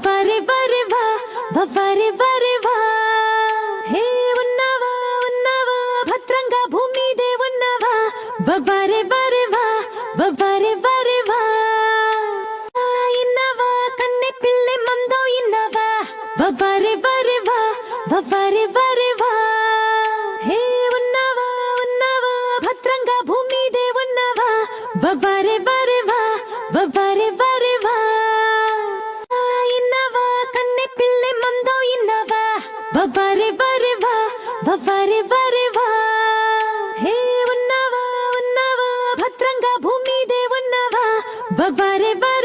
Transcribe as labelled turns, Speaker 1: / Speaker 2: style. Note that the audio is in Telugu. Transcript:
Speaker 1: బరే బరే వా బరే బరే వా హే ఉన్నవా ఉన్నవా భద్రంగా భూమి దే ఉన్నవా బరే బరే వా బరే బరే వా ఇన్నవా కన్నె పిల్లె మందో ఇన్నవా బరే బరే వా బరే బరే వా హే ఉన్నవా ఉన్నవా భద్రంగా భూమి దే ఉన్నవా బరే బరే వా బరే బరే వా బరే బరే వా బరే బరే వా హే ఉన్నవా ఉన్నవా భద్రంగా భూమి దే ఉన్నవా బరే బరే